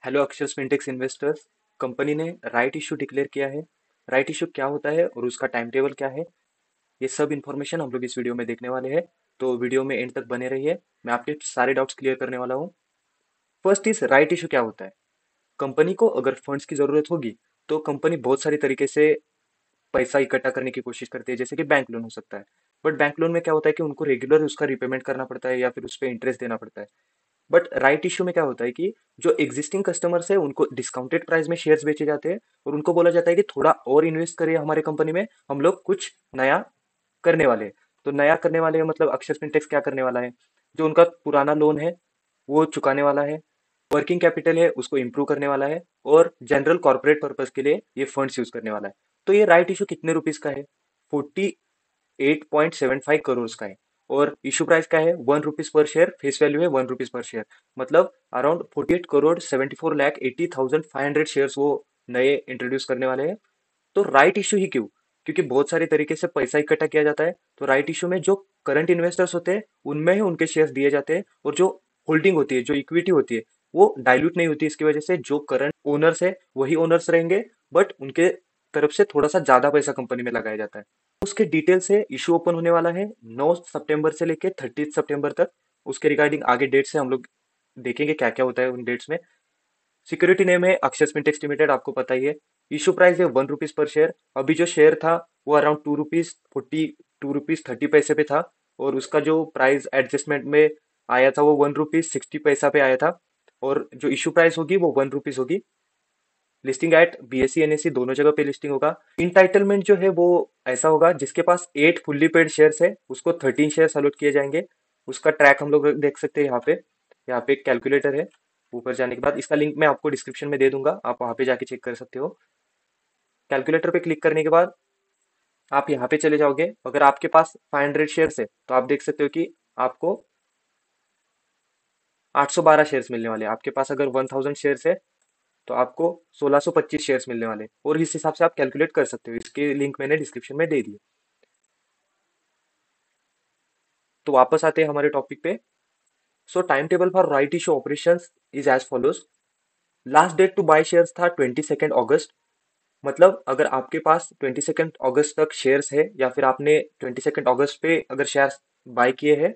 Hello अक्षर फिनटेक्स investors. Company ने right issue declare किया है। राइट इशू क्या होता है और उसका टाइम टेबल क्या है, ये सब इन्फॉर्मेशन हम लोग इस वीडियो में देखने वाले हैं। तो वीडियो में एंड तक बने रहिए, मैं आपके सारे डाउट्स क्लियर करने वाला हूँ। फर्स्ट इज राइट इशू क्या होता है। कंपनी को अगर फंड्स की जरूरत होगी तो कंपनी बहुत सारी तरीके से पैसा इकट्ठा करने की कोशिश करती है, जैसे कि बैंक लोन हो सकता है। बट बैंक लोन में क्या होता है कि उनको रेगुलर उसका रिपेमेंट करना पड़ता है या फिर उस पर इंटरेस्ट देना पड़ता है। बट राइट इश्यू में क्या होता है कि जो एग्जिस्टिंग कस्टमर्स है उनको डिस्काउंटेड प्राइस में शेयर्स बेचे जाते हैं और उनको बोला जाता है कि थोड़ा और इन्वेस्ट करिए हमारे कंपनी में, हम लोग कुछ नया करने वाले हैं। तो नया करने वाले हैं मतलब अक्षर फिनटेक्स क्या करने वाला है, जो उनका पुराना लोन है वो चुकाने वाला है, वर्किंग कैपिटल है उसको इम्प्रूव करने वाला है, और जनरल कॉर्पोरेट पर्पज के लिए ये फंड्स यूज करने वाला है। तो ये राइट इशू कितने रुपीज का है? 48.75 करोड़ का है। और इशू प्राइस क्या है? 1 rupees per share, face value है 1 रुपीज पर शेयर। मतलब अराउंड 48 करोड़ 74 लाख 80,500 शेयर वो नए इंट्रोड्यूस करने वाले हैं। तो राइट इशू ही क्यों? क्योंकि बहुत सारे तरीके से पैसा इकट्ठा किया जाता है। तो राइट इशू में जो करंट इन्वेस्टर्स होते हैं उनमें ही उनके शेयर्स दिए जाते हैं, और जो होल्डिंग होती है, जो इक्विटी होती है, वो डाइल्यूट नहीं होती। इसकी वजह से जो करंट ओनर्स है वही ओनर्स रहेंगे, बट उनके तरफ से थोड़ा सा ज्यादा पैसा कंपनी में लगाया जाता है। उसके डिटेल से इशू ओपन होने वाला है 9 सितंबर से लेके 30 सितंबर तक। उसके रिगार्डिंग आगे डेट से हम लोग देखेंगे क्या क्या होता है उन डेट्स में। सिक्योरिटी नेम है अक्षर फिनटेक्स लिमिटेड, आपको पता ही है। इशू प्राइस है 1 रुपीज पर शेयर। अभी जो शेयर था वो अराउंड 2 रुपीज 42 रुपीज 30 पैसे पे था, और उसका जो प्राइस एडजस्टमेंट में आया था वो 1 रुपीज 60 पैसा पे आया था। और जो इशू प्राइस होगी वो 1 रुपीज होगी। लिस्टिंग एट बीएससी एनएससी दोनों जगह पे लिस्टिंग होगा। इंटाइटलमेंट जो है वो ऐसा होगा, जिसके पास 8 फुल्ली पेड शेयर्स है उसको 13 शेयर्स अलॉट किए जाएंगे। उसका ट्रैक हम लोग देख सकते हैं यहाँ पे। यहाँ पे एक कैलकुलेटर है। ऊपर जाने के बाद इसका लिंक मैं आपको डिस्क्रिप्शन में दे दूंगा, आप वहां पे जाके चेक कर सकते हो। कैलकुलेटर पे क्लिक करने के बाद आप यहाँ पे चले जाओगे। अगर आपके पास 500 शेयर्स है तो आप देख सकते हो कि आपको 812 शेयर्स मिलने वाले हैं। आपके पास अगर 1000 शेयर्स है तो आपको 1625 शेयर्स मिलने वाले हैं, और इस हिसाब से आप कैलकुलेट कर सकते हो। इसके लिंक मैंने डिस्क्रिप्शन में दे दिए। तो वापस आते हैं हमारे टॉपिक पे। So time table for right issue operations is as follows. Last date to buy shares था 22 अगस्त। मतलब अगर आपके पास 22 अगस्त तक शेयर्स है, या फिर आपने 22 अगस्त पे अगर शेयर्स बाय किए हैं,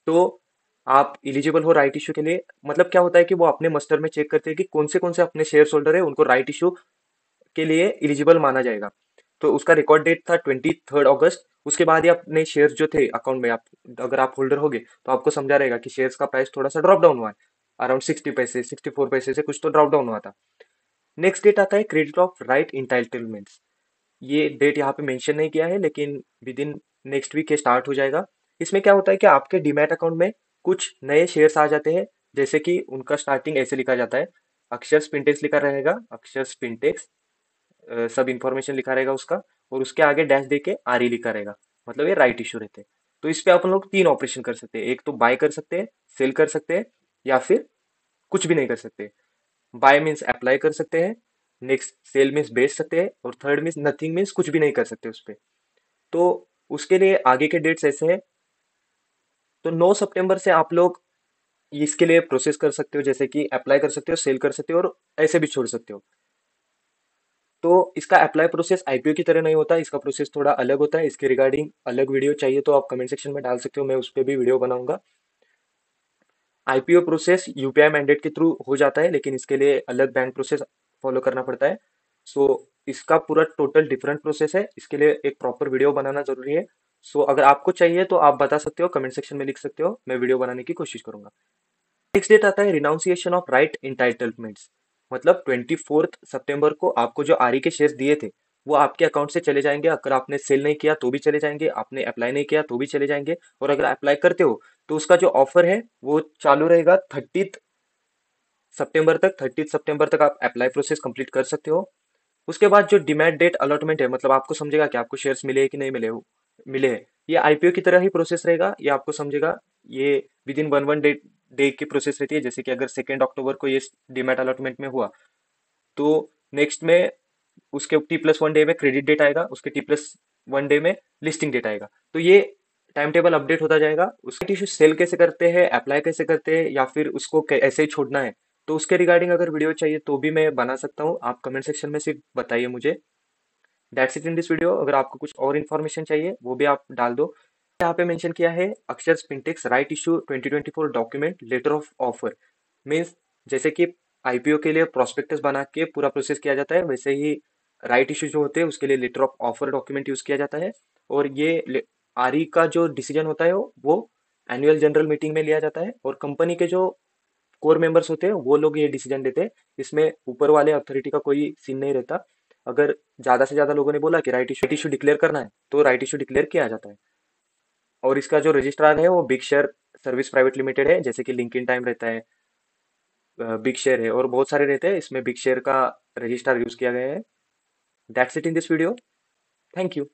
तो आप इलिजिबल हो राइट इशू के लिए। मतलब क्या होता है कि वो अपने मस्टर में चेक करते हैं कि कौन से अपने शेयर होल्डर है, उनको राइट इशू के लिए एलिजिबल माना जाएगा। तो उसका रिकॉर्ड डेट था 23 अगस्त। उसके बाद ही अपने शेयर्स जो थे अकाउंट में, आप अगर आप होल्डर होगे तो आपको समझा रहेगा कि शेयर्स का प्राइस थोड़ा सा ड्रॉप डाउन हुआ है। अराउंड 60 पैसे 64 पैसे से कुछ तो ड्रॉप डाउन हुआ था। नेक्स्ट डेट आता है क्रेडिट ऑफ राइट इंटाइटलमेंट्स। ये डेट यहाँ पे मेंशन नहीं किया है, लेकिन विद इन नेक्स्ट वीक ये स्टार्ट हो जाएगा। इसमें क्या होता है कि आपके डीमैट अकाउंट में कुछ नए शेयर्स आ जाते हैं। जैसे कि उनका स्टार्टिंग ऐसे लिखा जाता है, अक्षर स्पिनटेक्स लिखा रहेगा, अक्षर स्पिनटेक्स सब इंफॉर्मेशन लिखा रहेगा उसका, और उसके आगे डैश दे के आर ई लिखा रहेगा। मतलब ये राइट इशू रहते हैं। तो इस पे अपन लोग तीन ऑपरेशन कर सकते हैं। एक तो बाय कर सकते हैं, सेल कर सकते हैं, या फिर कुछ भी नहीं कर सकते। बाय मीन्स अप्लाई कर सकते हैं, नेक्स्ट सेल मीन्स बेच सकते हैं, और थर्ड मीन्स नथिंग मीन्स कुछ भी नहीं कर सकते उस पे। तो उसके लिए आगे के डेट्स ऐसे हैं। तो 9 सितंबर से आप लोग इसके लिए प्रोसेस कर सकते हो, जैसे कि अप्लाई कर सकते हो, सेल कर सकते हो, और ऐसे भी छोड़ सकते हो। तो इसका अप्लाई प्रोसेस आईपीओ की तरह नहीं होता, इसका प्रोसेस थोड़ा अलग होता है। इसके रिगार्डिंग अलग वीडियो चाहिए तो आप कमेंट सेक्शन में डाल सकते हो, मैं उस पर भी वीडियो बनाऊंगा। आईपीओ प्रोसेस यूपीआई मैंडेट के थ्रू हो जाता है, लेकिन इसके लिए अलग बैंक प्रोसेस फॉलो करना पड़ता है। सो इसका पूरा टोटल डिफरेंट प्रोसेस है, इसके लिए एक प्रॉपर वीडियो बनाना जरूरी है। सो अगर आपको चाहिए तो आप बता सकते हो, कमेंट सेक्शन में लिख सकते हो, मैं वीडियो बनाने की कोशिश करूंगा। नेक्स्ट डेट आता है रिनाउंसिएशन ऑफ राइट इंटाइटलमेंट्स। मतलब 24 सितंबर को आपको जो आरई के शेयर्स दिए थे वो आपके अकाउंट से चले जाएंगे। अगर आपने सेल नहीं किया तो भी चले जाएंगे, आपने अप्लाई नहीं किया तो भी चले जाएंगे, और अगर अप्लाई करते हो तो उसका जो ऑफर है वो चालू रहेगा 30 सितंबर तक। 30 सितंबर तक आप अप्लाई प्रोसेस कंप्लीट कर सकते हो। उसके बाद जो डिमैट डेट अलॉटमेंट है, मतलब आपको समझेगा कि आपको शेयर्स मिले हैं कि नहीं मिले हो, मिले हैं। ये आईपीओ की तरह ही प्रोसेस रहेगा, ये आपको समझेगा। ये with in one day day की प्रोसेस रहती है। जैसे कि अगर 2 अक्टूबर को ये डिमैट अलॉटमेंट में हुआ, तो नेक्स्ट में उसके T+1 डे में क्रेडिट डेट आएगा, उसके T+1 डे में लिस्टिंग डेट आएगा। तो ये टाइम टेबल अपडेट होता जाएगा। उसका इशू सेल कैसे करते हैं, अप्लाई कैसे करते हैं, या फिर उसको ऐसे ही छोड़ना है, तो उसके रिगार्डिंग अगर वीडियो चाहिए तो भी मैं बना सकता हूँ, आप कमेंट सेक्शन में सिर्फ बताइए मुझे। That's it in this video. अगर आपको कुछ और इन्फॉर्मेशन चाहिए वो भी आप डाल दो। यहाँ पे मेंशन किया है Akshar Fintex right issue 2024 document letter of offer. Means जैसे कि आईपीओ के लिए प्रोस्पेक्टस बना के पूरा प्रोसेस किया जाता है, वैसे ही राइट इशू जो होते हैं उसके लिए letter of offer document use किया जाता है। और ये आरई का जो डिसीजन होता है वो एनुअल जनरल मीटिंग में लिया जाता है, और कंपनी के जो कोर मेंबर्स होते हैं वो लोग ये डिसीजन लेते हैं। इसमें ऊपर वाले अथॉरिटी का कोई सीन नहीं रहता। अगर ज्यादा से ज्यादा लोगों ने बोला कि राइट इशू डिक्लेयर करना है तो राइट इशू डिक्लेयर किया जाता है। और इसका जो रजिस्ट्रार है वो big share service private limited है, जैसे कि लिंक इन टाइम रहता है, बिग शेयर है, और बहुत सारे रहते हैं। इसमें बिग शेयर का रजिस्ट्रार यूज किया गया है। That's it in this video. Thank you.